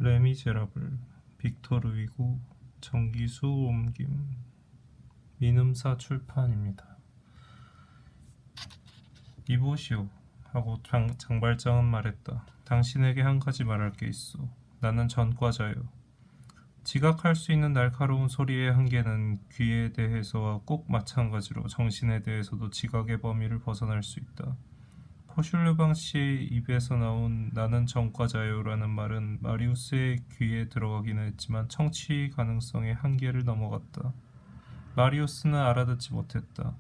레미제라블, 빅토르 위고, 정기수 옮김, 민음사 출판입니다. 이보시오 하고 장발장은 말했다. 당신에게 한 가지 말할 게 있어. 나는 전과자요. 지각할 수 있는 날카로운 소리의 한계는 귀에 대해서와 꼭 마찬가지로 정신에 대해서도 지각의 범위를 벗어날 수 있다. 포슐르방 씨의 입에서 나온 나는 전과자요라는 말은 마리우스의 귀에 들어가기는 했지만 청취 가능성의 한계를 넘어갔다. 마리우스는 알아듣지 못했다.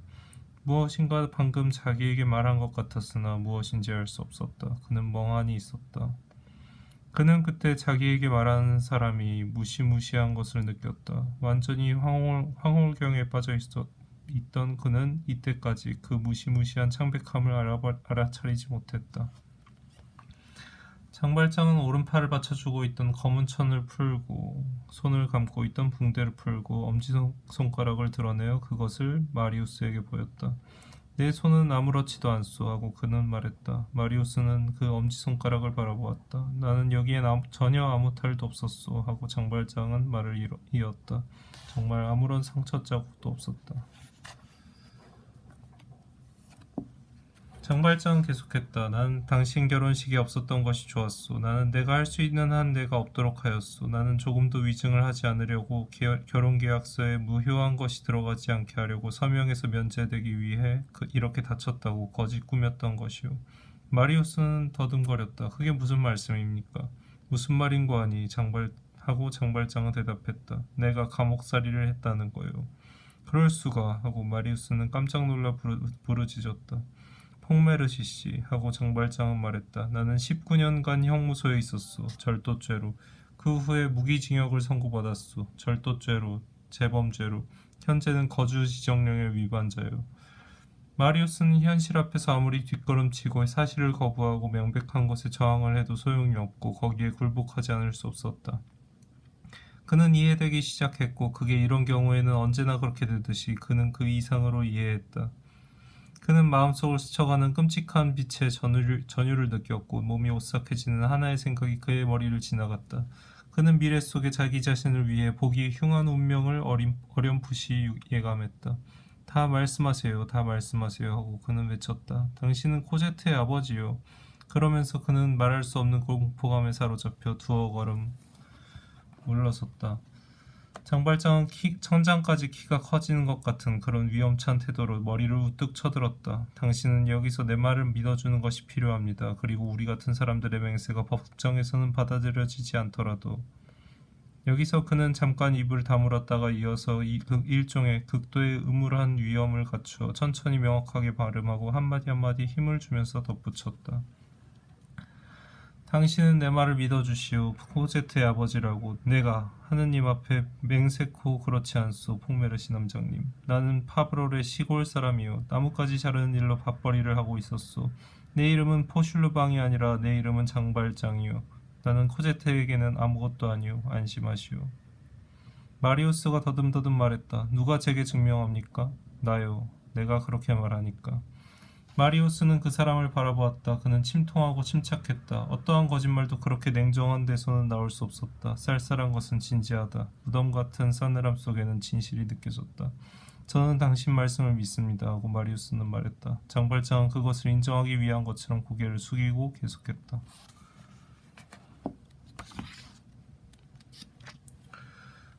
무엇인가 방금 자기에게 말한 것 같았으나 무엇인지 알 수 없었다. 그는 멍하니 있었다. 그는 그때 자기에게 말하는 사람이 무시무시한 것을 느꼈다. 완전히 황홀경에 빠져 있던 그는 이때까지 그 무시무시한 창백함을 알아차리지 못했다. 장발장은 오른팔을 받쳐주고 있던 검은 천을 풀고 손을 감고 있던 붕대를 풀고 엄지손가락을 드러내어 그것을 마리우스에게 보였다. 내 손은 아무렇지도 않소 하고 그는 말했다. 마리우스는 그 엄지손가락을 바라보았다. 나는 여기엔 전혀 아무 탈도 없었소 하고 장발장은 말을 이었다. 정말 아무런 상처 자국도 없었다. 장발장은 계속했다. 나는 당신 결혼식에 없었던 것이 좋았소. 나는 내가 할 수 있는 한 내가 없도록 하였소. 나는 조금도 위증을 하지 않으려고 결혼계약서에 무효한 것이 들어가지 않게 하려고 서명에서 면제되기 위해 이렇게 다쳤다고 거짓 꾸몄던 것이오. 마리우스는 더듬거렸다. 그게 무슨 말씀입니까? 무슨 말인 거 아니? 하고 장발장은 대답했다. 내가 감옥살이를 했다는 거요. 그럴 수가 하고 마리우스는 깜짝 놀라 부르짖었다. 퐁메르시 씨 하고 장발장은 말했다. 나는 19년간 형무소에 있었소. 절도죄로. 그 후에 무기징역을 선고받았소. 절도죄로. 재범죄로. 현재는 거주지정령의 위반자요. 마리우스는 현실 앞에서 아무리 뒷걸음치고 사실을 거부하고 명백한 것에 저항을 해도 소용이 없고 거기에 굴복하지 않을 수 없었다. 그는 이해되기 시작했고 그게 이런 경우에는 언제나 그렇게 되듯이 그는 그 이상으로 이해했다. 그는 마음속을 스쳐가는 끔찍한 빛의 전율을 느꼈고 몸이 오싹해지는 하나의 생각이 그의 머리를 지나갔다. 그는 미래 속에 자기 자신을 위해 보기 흉한 운명을 어렴풋이 예감했다. 다 말씀하세요. 다 말씀하세요 하고 그는 외쳤다. 당신은 코제트의 아버지요. 그러면서 그는 말할 수 없는 공포감에 사로잡혀 두어 걸음 물러섰다. 장발장은 천장까지 키가 커지는 것 같은 그런 위험찬 태도로 머리를 우뚝 쳐들었다. 당신은 여기서 내 말을 믿어주는 것이 필요합니다. 그리고 우리 같은 사람들의 맹세가 법정에서는 받아들여지지 않더라도. 여기서 그는 잠깐 입을 다물었다가 이어서 일종의 극도의 음울한 위엄을 갖추어 천천히 명확하게 발음하고 한마디 한마디 힘을 주면서 덧붙였다. 당신은 내 말을 믿어주시오. 코제트의 아버지라고. 내가 하느님 앞에 맹세코 그렇지 않소. 퐁메르시 남장님. 나는 파브롤의 시골 사람이요. 나뭇가지 자르는 일로 밥벌이를 하고 있었소. 내 이름은 포슐르방이 아니라 내 이름은 장발장이요. 나는 코제트에게는 아무것도 아니오. 안심하시오. 마리우스가 더듬더듬 말했다. 누가 제게 증명합니까? 나요. 내가 그렇게 말하니까. 마리우스는 그 사람을 바라보았다. 그는 침통하고 침착했다. 어떠한 거짓말도 그렇게 냉정한 데서는 나올 수 없었다. 쌀쌀한 것은 진지하다. 무덤 같은 싸늘함 속에는 진실이 느껴졌다. 저는 당신 말씀을 믿습니다. 하고 마리우스는 말했다. 장발장은 그것을 인정하기 위한 것처럼 고개를 숙이고 계속했다.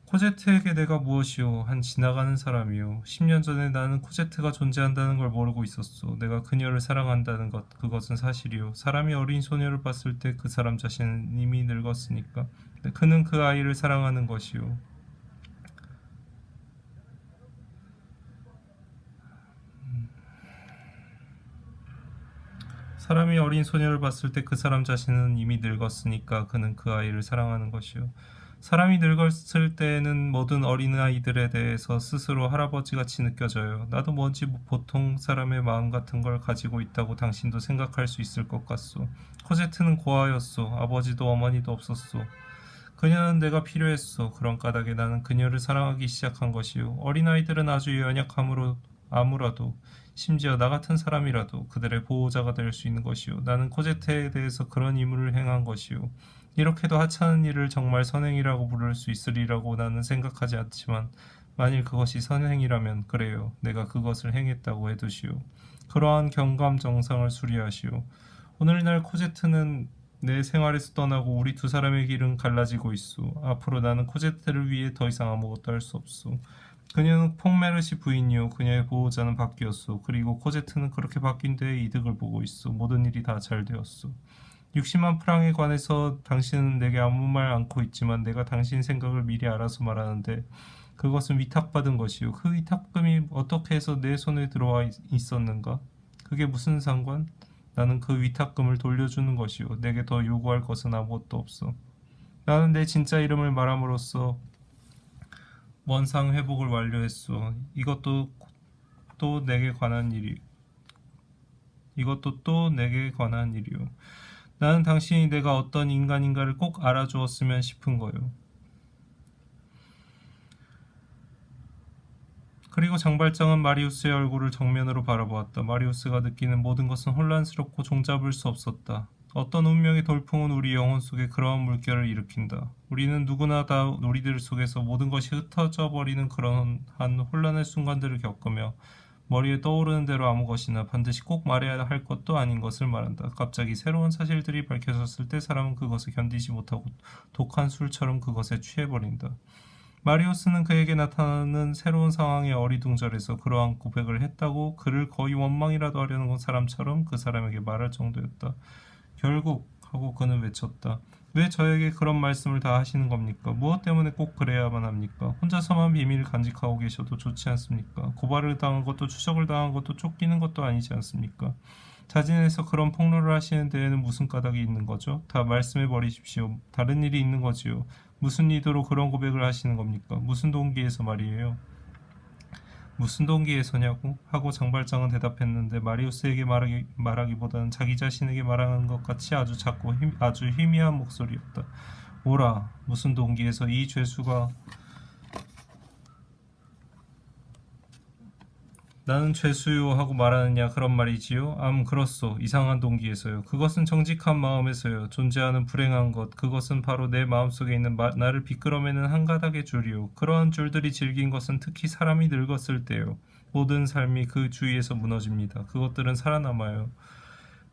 코제트에게 내가 무엇이오? 한 지나가는 사람이오. 10년 전에 나는 코제트가 존재한다는 걸 모르고 있었소. 내가 그녀를 사랑한다는 것, 그것은 사실이오. 사람이 어린 소녀를 봤을 때 그 사람 자신은 이미 늙었으니까. 그는 그 아이를 사랑하는 것이오. 사람이 어린 소녀를 봤을 때 그 사람 자신은 이미 늙었으니까 그는 그 아이를 사랑하는 것이오. 사람이 늙었을 때에는 모든 어린아이들에 대해서 스스로 할아버지같이 느껴져요. 나도 뭔지 보통 사람의 마음 같은 걸 가지고 있다고 당신도 생각할 수 있을 것 같소. 코제트는 고아였소. 아버지도 어머니도 없었소. 그녀는 내가 필요했소. 그런 까닭에 나는 그녀를 사랑하기 시작한 것이요. 어린아이들은 아주 연약함으로 아무라도 심지어 나 같은 사람이라도 그들의 보호자가 될 수 있는 것이요. 나는 코제트에 대해서 그런 임무를 행한 것이요. 이렇게도 하찮은 일을 정말 선행이라고 부를 수 있으리라고 나는 생각하지 않지만 만일 그것이 선행이라면 그래요. 내가 그것을 행했다고 해두시오. 그러한 경감 정상을 수리하시오. 오늘날 코제트는 내 생활에서 떠나고 우리 두 사람의 길은 갈라지고 있소. 앞으로 나는 코제트를 위해 더 이상 아무것도 할 수 없소. 그녀는 퐁메르시 부인이요. 그녀의 보호자는 바뀌었소. 그리고 코제트는 그렇게 바뀐 데에 이득을 보고 있소. 모든 일이 다 잘 되었소. 60만 프랑에 관해서 당신은 내게 아무 말 않고 있지만 내가 당신 생각을 미리 알아서 말하는데 그것은 위탁받은 것이요. 그 위탁금이 어떻게 해서 내 손에 들어와 있었는가? 그게 무슨 상관? 나는 그 위탁금을 돌려주는 것이요. 내게 더 요구할 것은 아무것도 없어. 나는 내 진짜 이름을 말함으로써 원상 회복을 완료했소. 이것도 또 내게 관한 일이요. 나는 당신이 내가 어떤 인간인가를 꼭 알아주었으면 싶은 거요. 그리고 장발장은 마리우스의 얼굴을 정면으로 바라보았다. 마리우스가 느끼는 모든 것은 혼란스럽고 종잡을 수 없었다. 어떤 운명의 돌풍은 우리 영혼 속에 그러한 물결을 일으킨다. 우리는 누구나 다 우리들 속에서 모든 것이 흩어져 버리는 그런 한 혼란의 순간들을 겪으며 머리에 떠오르는 대로 아무 것이나 반드시 꼭 말해야 할 것도 아닌 것을 말한다. 갑자기 새로운 사실들이 밝혀졌을 때 사람은 그것을 견디지 못하고 독한 술처럼 그것에 취해버린다. 마리우스는 그에게 나타나는 새로운 상황에 어리둥절해서 그러한 고백을 했다고 그를 거의 원망이라도 하려는 사람처럼 그 사람에게 말할 정도였다. 결국 하고 그는 외쳤다. 왜 저에게 그런 말씀을 다 하시는 겁니까? 무엇 때문에 꼭 그래야만 합니까? 혼자서만 비밀을 간직하고 계셔도 좋지 않습니까? 고발을 당한 것도 추적을 당한 것도 쫓기는 것도 아니지 않습니까? 자진해서 그런 폭로를 하시는 데에는 무슨 까닭이 있는 거죠? 다 말씀해 버리십시오. 다른 일이 있는 거지요. 무슨 의도로 그런 고백을 하시는 겁니까? 무슨 동기에서 말이에요? 무슨 동기에서냐고? 하고 장발장은 대답했는데 마리우스에게 말하기보다는 자기 자신에게 말하는 것 같이 아주 작고 아주 희미한 목소리였다. 오라, 무슨 동기에서 이 죄수가 나는 죄수요 하고 말하느냐 그런 말이지요? 그렇소. 이상한 동기에서요. 그것은 정직한 마음에서요. 존재하는 불행한 것. 그것은 바로 내 마음속에 있는 나를 비끄러매는 한 가닥의 줄이요. 그러한 줄들이 질긴 것은 특히 사람이 늙었을 때요. 모든 삶이 그 주위에서 무너집니다. 그것들은 살아남아요.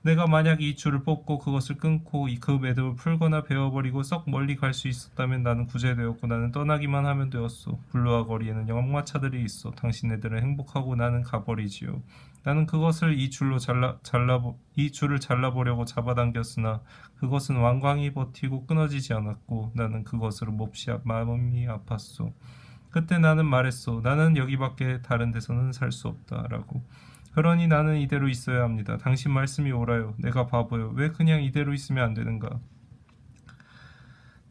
내가 만약 이 줄을 뽑고 그것을 끊고 그 매듭을 풀거나 베어버리고 썩 멀리 갈 수 있었다면 나는 구제되었고 나는 떠나기만 하면 되었소. 블루아 거리에는 역마차들이 있어. 당신네들은 행복하고 나는 가버리지요. 나는 그것을 이 줄을 잘라보려고 잡아당겼으나 그것은 완강히 버티고 끊어지지 않았고 나는 그것으로 몹시 마음이 아팠소. 그때 나는 말했소. 나는 여기밖에 다른 데서는 살 수 없다라고. 그러니 나는 이대로 있어야 합니다. 당신 말씀이 옳아요. 내가 바보요. 왜 그냥 이대로 있으면 안 되는가?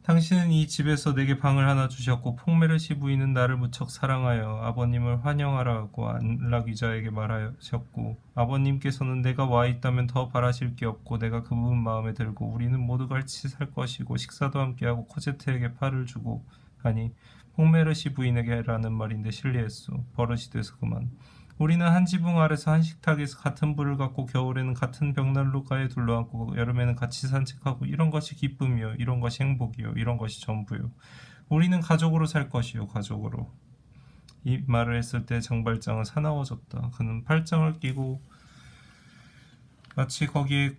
당신은 이 집에서 내게 방을 하나 주셨고 퐁메르시 부인은 나를 무척 사랑하여 아버님을 환영하라고 안락위자에게 말하셨고 아버님께서는 내가 와 있다면 더 바라실 게 없고 내가 그 부분 마음에 들고 우리는 모두 같이 살 것이고 식사도 함께하고 코제트에게 팔을 주고 아니 퐁메르시 부인에게라는 말인데 실례했소. 버릇이 돼서 그만. 우리는 한 지붕 아래서 한 식탁에서 같은 불을 갖고 겨울에는 같은 벽난로가에 둘러앉고 여름에는 같이 산책하고 이런 것이 기쁨이요. 이런 것이 행복이요. 이런 것이 전부요. 우리는 가족으로 살 것이요. 가족으로. 이 말을 했을 때 장발장은 사나워졌다. 그는 팔짱을 끼고 마치 거기에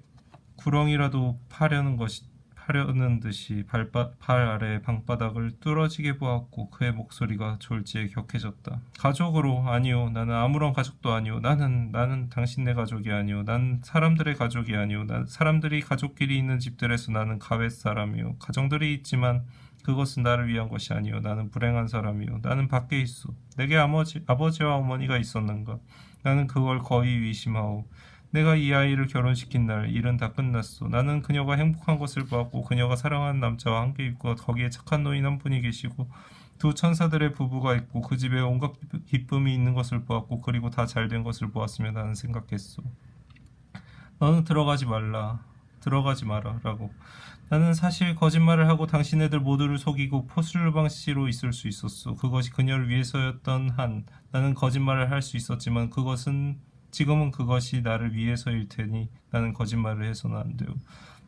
구렁이라도 파려는 듯이 발 아래 방바닥을 뚫어지게 보았고 그의 목소리가 졸지에 격해졌다. 가족으로? 아니요. 나는 아무런 가족도 아니요. 나는 당신네 가족이 아니요. 난 사람들의 가족이 아니요. 난 사람들이 가족끼리 있는 집들에서 나는 가외 사람이요. 가정들이 있지만 그것은 나를 위한 것이 아니요. 나는 불행한 사람이요. 나는 밖에 있소. 내게 아버지와 어머니가 있었는가? 나는 그걸 거의 의심하오. 내가 이 아이를 결혼시킨 날 일은 다 끝났소. 나는 그녀가 행복한 것을 보았고 그녀가 사랑하는 남자와 함께 있고 거기에 착한 노인 한 분이 계시고 두 천사들의 부부가 있고 그 집에 온갖 기쁨이 있는 것을 보았고 그리고 다 잘된 것을 보았으며 나는 생각했소. 너는 들어가지 마라 라고. 나는 사실 거짓말을 하고 당신네들 모두를 속이고 포슬방시로 있을 수 있었소. 그것이 그녀를 위해서였던 한 나는 거짓말을 할 수 있었지만 그것은 지금은 그것이 나를 위해서일 테니 나는 거짓말을 해서는 안 돼요.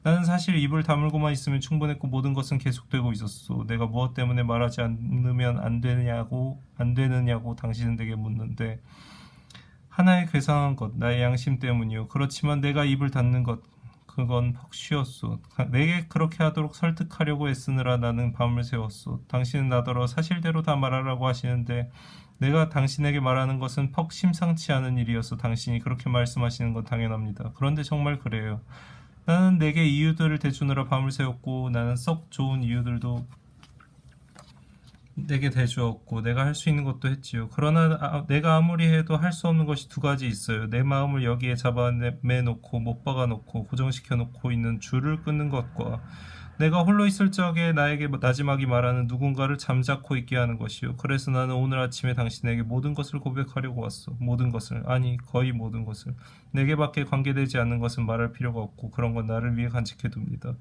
나는 사실 입을 다물고만 있으면 충분했고 모든 것은 계속되고 있었소. 내가 무엇 때문에 말하지 않으면 안 되느냐고 당신은 내게 묻는데 하나의 괴상한 것, 나의 양심 때문이요. 그렇지만 내가 입을 닫는 것, 그건 퍽쉬었소. 내게 그렇게 하도록 설득하려고 애쓰느라 나는 밤을 새웠소. 당신은 나더러 사실대로 다 말하라고 하시는데 내가 당신에게 말하는 것은 퍽 심상치 않은 일이어서 당신이 그렇게 말씀하시는 건 당연합니다. 그런데 정말 그래요. 나는 내게 이유들을 대주느라 밤을 새웠고 나는 썩 좋은 이유들도 내게 대주었고 내가 할 수 있는 것도 했지요. 그러나 내가 아무리 해도 할 수 없는 것이 두 가지 있어요. 내 마음을 여기에 잡아매놓고 못 박아놓고 고정시켜놓고 있는 줄을 끊는 것과 내가 홀로 있을 적에 나에게 나지막이 말하는 누군가를 잠자코 있게 하는 것이요. 그래서 나는 오늘 아침에 당신에게 모든 것을 고백하려고 왔어. 모든 것을, 아니 거의 모든 것을. 내게밖에 관계되지 않는 것은 말할 필요가 없고 그런 건 나를 위해 간직해둡니다.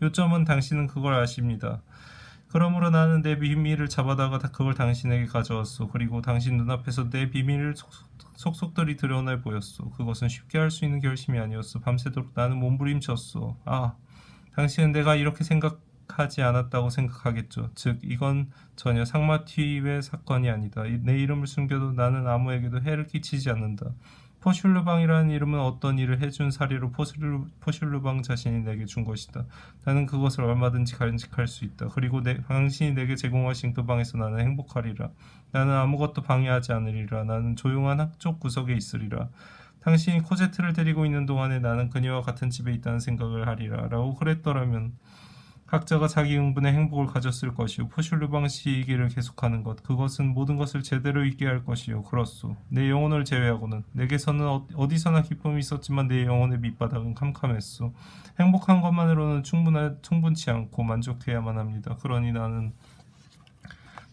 요점은 당신은 그걸 아십니다. 그러므로 나는 내 비밀을 잡아다가 그걸 당신에게 가져왔소. 그리고 당신 눈앞에서 내 비밀을 속속들이 드러내 보였소. 그것은 쉽게 할 수 있는 결심이 아니었어. 밤새도록 나는 몸부림쳤소. 아, 당신은 내가 이렇게 생각하지 않았다고 생각하겠죠. 즉, 이건 전혀 상마튀의 사건이 아니다. 내 이름을 숨겨도 나는 아무에게도 해를 끼치지 않는다. 포슐르방이라는 이름은 어떤 일을 해준 사례로 포슐르방 자신이 내게 준 것이다. 나는 그것을 얼마든지 간직할 수 있다. 그리고 당신이 내게 제공하신 그 방에서 나는 행복하리라. 나는 아무것도 방해하지 않으리라. 나는 조용한 한쪽 구석에 있으리라. 당신이 코제트를 데리고 있는 동안에 나는 그녀와 같은 집에 있다는 생각을 하리라. 라고 그랬더라면 각자가 자기 응분의 행복을 가졌을 것이요. 포슐르방 시기를 계속하는 것. 그것은 모든 것을 제대로 있게 할 것이요. 그렇소. 내 영혼을 제외하고는. 내게서는 어디서나 기쁨이 있었지만 내 영혼의 밑바닥은 캄캄했소. 행복한 것만으로는 충분치 않고 만족해야만 합니다. 그러니 나는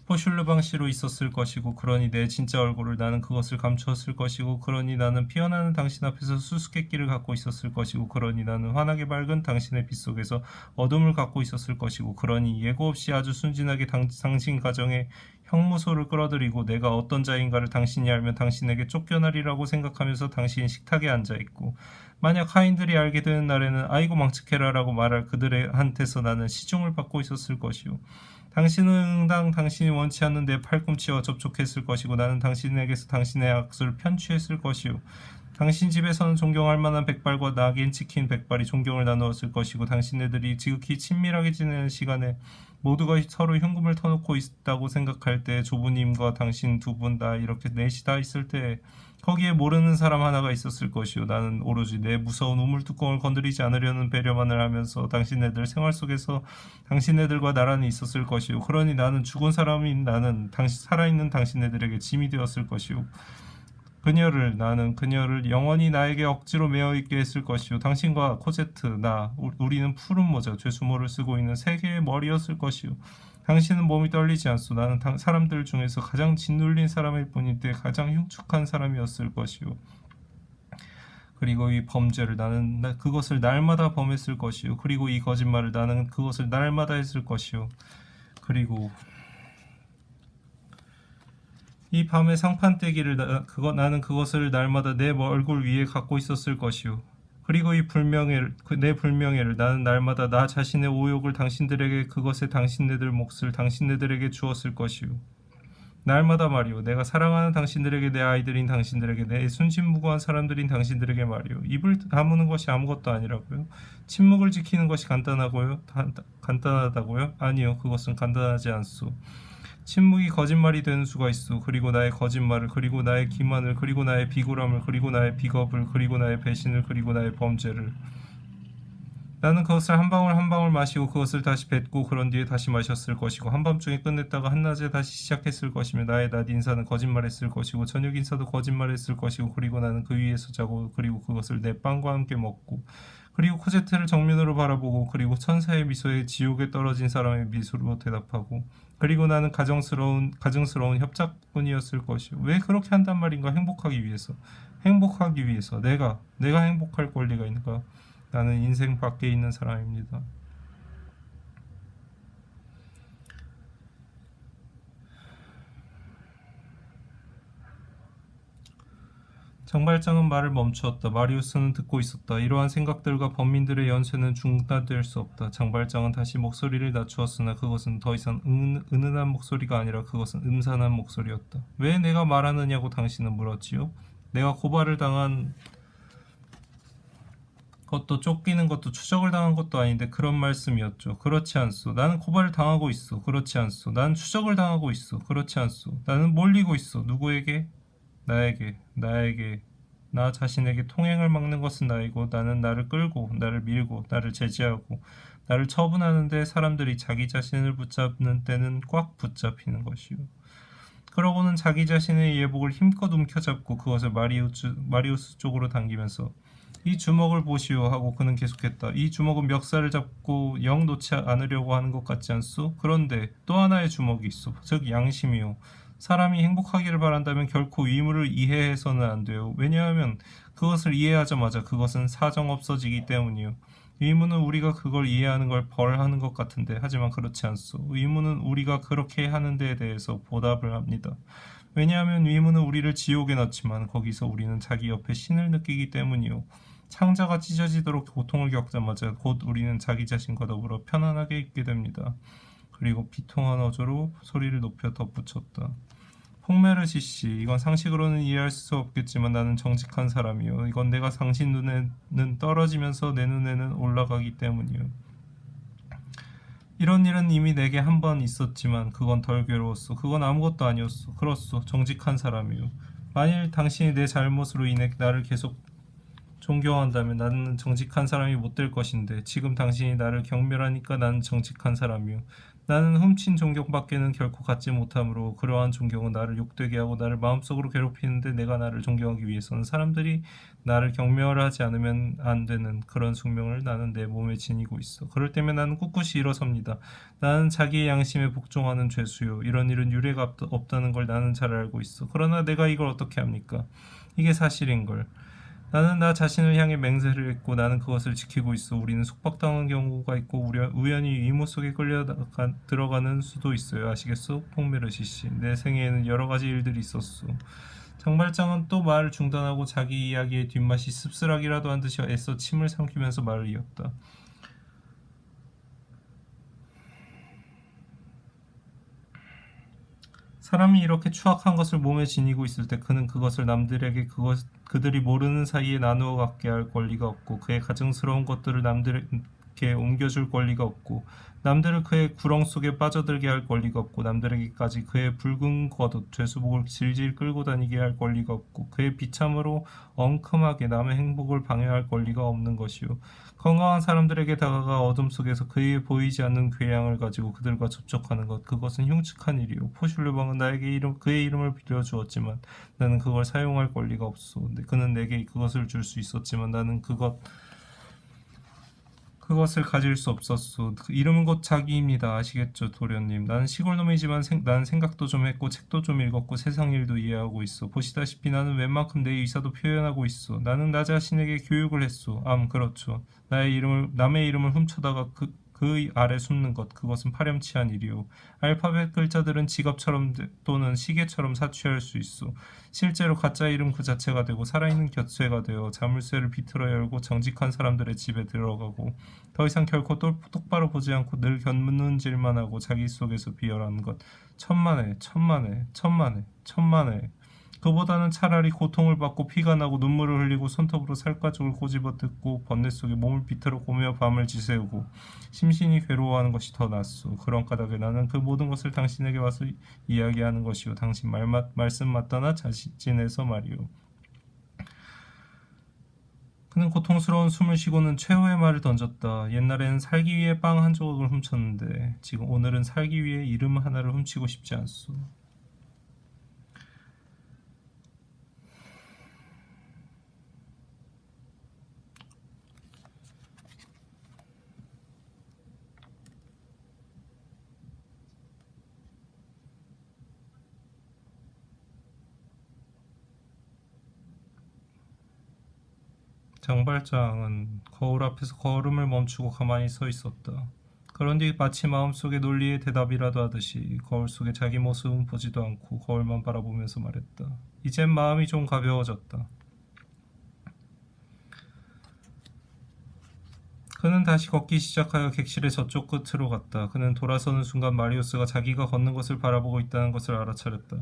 포슐르방 씨로 있었을 것이고 그러니 내 진짜 얼굴을 나는 그것을 감추었을 것이고 그러니 나는 피어나는 당신 앞에서 수수께끼를 갖고 있었을 것이고 그러니 나는 환하게 밝은 당신의 빛 속에서 어둠을 갖고 있었을 것이고 그러니 예고 없이 아주 순진하게 당신 가정에 형무소를 끌어들이고 내가 어떤 자인가를 당신이 알면 당신에게 쫓겨나리라고 생각하면서 당신이 식탁에 앉아있고 만약 하인들이 알게 되는 날에는 아이고 망측해라라고 말할 그들한테서 나는 시중을 받고 있었을 것이요. 당신은 응당 당신이 원치 않는 내 팔꿈치와 접촉했을 것이고 나는 당신에게서 당신의 악수를 편취했을 것이요. 당신 집에서는 존경할 만한 백발과 낙인 찍힌 백발이 존경을 나누었을 것이고 당신네들이 지극히 친밀하게 지내는 시간에 모두가 서로 흉금을 터놓고 있다고 생각할 때 조부님과 당신 두 분 다 이렇게 넷이 다 있을 때 거기에 모르는 사람 하나가 있었을 것이요. 나는 오로지 내 무서운 우물뚜껑을 건드리지 않으려는 배려만을 하면서 당신네들 생활 속에서 당신네들과 나란히 있었을 것이요. 그러니 나는 죽은 사람인 나는 살아있는 당신네들에게 짐이 되었을 것이요. 나는 그녀를 영원히 나에게 억지로 매어 있게 했을 것이요. 당신과 코제트, 우리는 푸른 모자, 죄수모를 쓰고 있는 세 개의 머리였을 것이요. 당신은 몸이 떨리지 않소. 나는 사람들 중에서 가장 짓눌린 사람일 뿐인데 가장 흉측한 사람이었을 것이요. 그리고 이 범죄를 나는 그것을 날마다 범했을 것이요. 그리고 이 거짓말을 나는 그것을 날마다 했을 것이요. 그리고 이 밤의 상판떼기를 나는 그것을 날마다 내 얼굴 위에 갖고 있었을 것이요. 그리고 내 불명예를 나는 날마다 나 자신의 오욕을 당신들에게 그것에 당신네들 몫을 당신네들에게 주었을 것이요. 날마다 말이요. 내가 사랑하는 당신들에게 내 아이들인 당신들에게 내 순진무구한 사람들인 당신들에게 말이요. 입을 다무는 것이 아무것도 아니라고요. 침묵을 지키는 것이 간단하다고요? 아니요. 그것은 간단하지 않소. 침묵이 거짓말이 되는 수가 있어. 그리고 나의 거짓말을, 그리고 나의 기만을, 그리고 나의 비굴함을, 그리고 나의 비겁을, 그리고 나의 배신을, 그리고 나의 범죄를. 나는 그것을 한 방울 한 방울 마시고 그것을 다시 뱉고 그런 뒤에 다시 마셨을 것이고 한밤중에 끝냈다가 한낮에 다시 시작했을 것이며 나의 낮 인사는 거짓말했을 것이고 저녁 인사도 거짓말했을 것이고 그리고 나는 그 위에서 자고 그리고 그것을 내 빵과 함께 먹고 그리고 코제트를 정면으로 바라보고 그리고 천사의 미소에 지옥에 떨어진 사람의 미소로 대답하고 그리고 나는 가증스러운 협작꾼이었을 것이요. 왜 그렇게 한단 말인가? 행복하기 위해서 내가 행복할 권리가 있는가? 나는 인생 밖에 있는 사람입니다. 장발장은 말을 멈추었다. 마리우스는 듣고 있었다. 이러한 생각들과 범민들의 연쇄는 중단될 수 없다. 장발장은 다시 목소리를 낮추었으나 그것은 더 이상 은은한 목소리가 아니라 그것은 음산한 목소리였다. 왜 내가 말하느냐고 당신은 물었지요? 내가 고발을 당한 것도 쫓기는 것도 추적을 당한 것도 아닌데 그런 말씀이었죠. 그렇지 않소. 나는 고발을 당하고 있어. 그렇지 않소. 나는 추적을 당하고 있어. 그렇지 않소. 나는 몰리고 있어. 누구에게? 나에게. 나 자신에게 통행을 막는 것은 나이고 나는 나를 끌고 나를 밀고 나를 제지하고 나를 처분하는데 사람들이 자기 자신을 붙잡는 때는 꽉 붙잡히는 것이요. 그러고는 자기 자신의 예복을 힘껏 움켜잡고 그것을 마리우스 쪽으로 당기면서 이 주먹을 보시오 하고 그는 계속했다. 이 주먹은 멱살을 잡고 영 놓지 않으려고 하는 것 같지 않소? 그런데 또 하나의 주먹이 있어. 즉 양심이요. 사람이 행복하기를 바란다면 결코 의무를 이해해서는 안 돼요. 왜냐하면 그것을 이해하자마자 그것은 사정 없어지기 때문이요. 의무는 우리가 그걸 이해하는 걸 벌하는 것 같은데 하지만 그렇지 않소. 의무는 우리가 그렇게 하는 데에 대해서 보답을 합니다. 왜냐하면 의무는 우리를 지옥에 넣지만 거기서 우리는 자기 옆에 신을 느끼기 때문이요. 창자가 찢어지도록 고통을 겪자마자 곧 우리는 자기 자신과 더불어 편안하게 있게 됩니다. 그리고 비통한 어조로 소리를 높여 덧붙였다. 폭메르시 씨, 이건 상식으로는 이해할 수 없겠지만 나는 정직한 사람이요. 이건 내가 당신 눈에는 떨어지면서 내 눈에는 올라가기 때문이요. 이런 일은 이미 내게 한 번 있었지만 그건 덜 괴로웠어. 그건 아무것도 아니었어. 그렇소. 정직한 사람이요. 만일 당신이 내 잘못으로 인해 나를 계속 존경한다면 나는 정직한 사람이 못 될 것인데 지금 당신이 나를 경멸하니까 나는 정직한 사람이요. 나는 훔친 존경밖에는 결코 갖지 못하므로 그러한 존경은 나를 욕되게 하고 나를 마음속으로 괴롭히는데 내가 나를 존경하기 위해서는 사람들이 나를 경멸하지 않으면 안 되는 그런 숙명을 나는 내 몸에 지니고 있어. 그럴 때면 나는 꿋꿋이 일어섭니다. 나는 자기의 양심에 복종하는 죄수요. 이런 일은 유례가 없다는 걸 나는 잘 알고 있어. 그러나 내가 이걸 어떻게 합니까? 이게 사실인걸. 나는 나 자신을 향해 맹세를 했고 나는 그것을 지키고 있어. 우리는 속박당한 경우가 있고 우연히 의무 속에 들어가는 수도 있어요. 아시겠소? 폭메르시 씨. 내 생애에는 여러 가지 일들이 있었소. 장발장은 또 말을 중단하고 자기 이야기의 뒷맛이 씁쓸하기라도 한 듯이 애써 침을 삼키면서 말을 이었다. 사람이 이렇게 추악한 것을 몸에 지니고 있을 때 그는 그것을 남들에게 그들이 모르는 사이에 나누어 갖게 할 권리가 없고 그의 가증스러운 것들을 남들에게 옮겨줄 권리가 없고 남들을 그의 구렁 속에 빠져들게 할 권리가 없고 남들에게까지 그의 붉은 겉옷 죄수복을 질질 끌고 다니게 할 권리가 없고 그의 비참으로 엉큼하게 남의 행복을 방해할 권리가 없는 것이요. 건강한 사람들에게 다가가 어둠 속에서 그의 보이지 않는 괴양을 가지고 그들과 접촉하는 것, 그것은 흉측한 일이요. 포슐르방은 나에게 그의 이름을 빌려주었지만 나는 그걸 사용할 권리가 없소. 그는 내게 그것을 줄 수 있었지만 나는 그것을 가질 수 없었소. 그 이름은 곧 자기입니다. 아시겠죠, 도련님? 나는 시골놈이지만 나는 생각도 좀 했고 책도 좀 읽었고 세상 일도 이해하고 있어. 보시다시피 나는 웬만큼 내 의사도 표현하고 있어. 나는 나 자신에게 교육을 했소. 그렇죠. 남의 이름을 훔쳐다가 그 아래 숨는 것, 그것은 파렴치한 일이오. 알파벳 글자들은 지갑처럼 또는 시계처럼 사취할 수 있어. 실제로 가짜 이름 그 자체가 되고 살아있는 곁쇠가 되어 자물쇠를 비틀어 열고 정직한 사람들의 집에 들어가고 더 이상 결코 똑바로 보지 않고 늘 견문질만 하고 자기 속에서 비열하는 것. 천만에. 그보다는 차라리 고통을 받고 피가 나고 눈물을 흘리고 손톱으로 살가죽을 꼬집어 뜯고 번뇌 속에 몸을 비틀어 고며 밤을 지새우고 심신이 괴로워하는 것이 더 낫소. 그런 까닭에 나는 그 모든 것을 당신에게 와서 이야기하는 것이요. 당신 말씀 맞다나 자신에서 말이요. 그는 고통스러운 숨을 쉬고는 최후의 말을 던졌다. 옛날에는 살기 위해 빵 한 조각을 훔쳤는데 지금 오늘은 살기 위해 이름 하나를 훔치고 싶지 않소. 장발장은 거울 앞에서 걸음을 멈추고 가만히 서 있었다. 그런 뒤 마치 마음속에 논리의 대답이라도 하듯이 거울 속에 자기 모습은 보지도 않고 거울만 바라보면서 말했다. 이젠 마음이 좀 가벼워졌다. 그는 다시 걷기 시작하여 객실의 저쪽 끝으로 갔다. 그는 돌아서는 순간 마리우스가 자기가 걷는 것을 바라보고 있다는 것을 알아차렸다.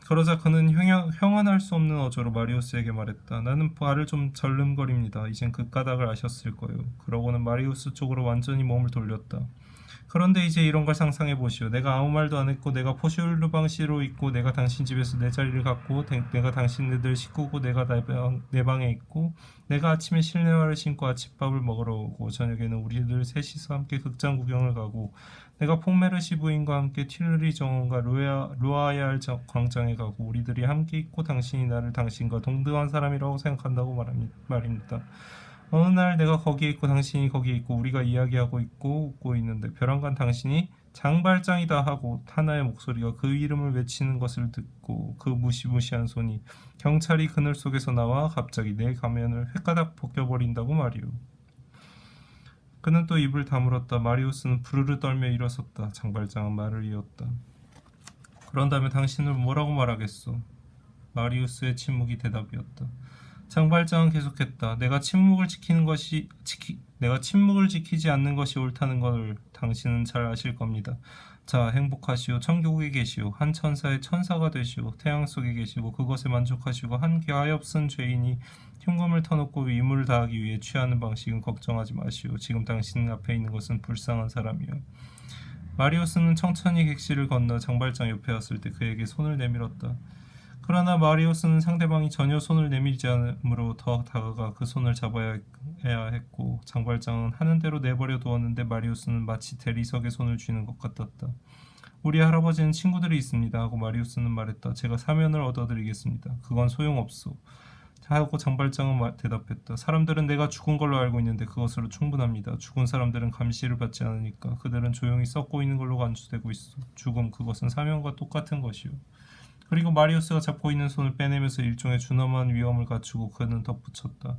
그러자 그는 형언할 수 없는 어조로 마리우스에게 말했다. 나는 발을 좀 절름거립니다. 이젠 그 까닭을 아셨을 거예요. 그러고는 마리우스 쪽으로 완전히 몸을 돌렸다. 그런데 이제 이런 걸 상상해 보시오. 내가 아무 말도 안 했고, 내가 포슈르방시로 있고, 내가 당신 집에서 내 자리를 갖고, 내가 당신네들 식구고, 내가 내 방에 있고, 내가 아침에 실내화를 신고 아침밥을 먹으러 오고, 저녁에는 우리들 셋이서 함께 극장 구경을 가고, 내가 퐁메르시 부인과 함께 튠르리 정원과 루아얄 광장에 가고, 우리들이 함께 있고, 당신이 나를 당신과 동등한 사람이라고 생각한다고 말입니다. 어느 날 내가 거기에 있고 당신이 거기에 있고 우리가 이야기하고 있고 웃고 있는데 벼랑간 당신이 장발장이다 하고 하나의 목소리가 그 이름을 외치는 것을 듣고 그 무시무시한 손이 경찰이 그늘 속에서 나와 갑자기 내 가면을 횟가닥 벗겨버린다고 말이오. 그는 또 입을 다물었다. 마리우스는 부르르 떨며 일어섰다. 장발장은 말을 이었다. 그런다면 당신은 뭐라고 말하겠소? 마리우스의 침묵이 대답이었다. 장발장은 계속했다. 내가 침묵을 지키지 않는 것이 옳다는 걸 당신은 잘 아실 겁니다. 자, 행복하시오. 천국에 계시오. 한 천사의 천사가 되시오. 태양 속에 계시고 그것에 만족하시고 한 가엾은 죄인이 흉금을 터놓고 의무를 다하기 위해 취하는 방식은 걱정하지 마시오. 지금 당신 앞에 있는 것은 불쌍한 사람이요. 마리우스는 천천히 객실을 건너 장발장 옆에 왔을 때 그에게 손을 내밀었다. 그러나 마리우스는 상대방이 전혀 손을 내밀지 않으므로 더 다가가 그 손을 잡아야 했고 장발장은 하는 대로 내버려 두었는데 마리우스는 마치 대리석에 손을 쥐는 것 같았다. 우리 할아버지는 친구들이 있습니다 하고 마리우스는 말했다. 제가 사면을 얻어드리겠습니다. 그건 소용없소. 하고 장발장은 대답했다. 사람들은 내가 죽은 걸로 알고 있는데 그것으로 충분합니다. 죽은 사람들은 감시를 받지 않으니까 그들은 조용히 썩고 있는 걸로 간주되고 있어. 죽음 그것은 사면과 똑같은 것이오. 그리고 마리우스가 잡고 있는 손을 빼내면서 일종의 준엄한 위엄을 갖추고 그는 덧붙였다.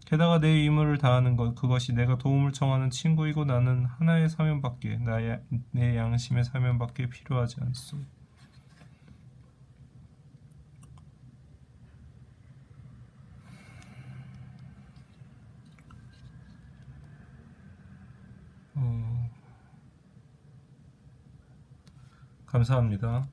게다가 내 의무를 다하는 것, 그것이 내가 도움을 청하는 친구이고 나는 하나의 사면밖에, 내 양심의 사면밖에 필요하지 않소. 감사합니다.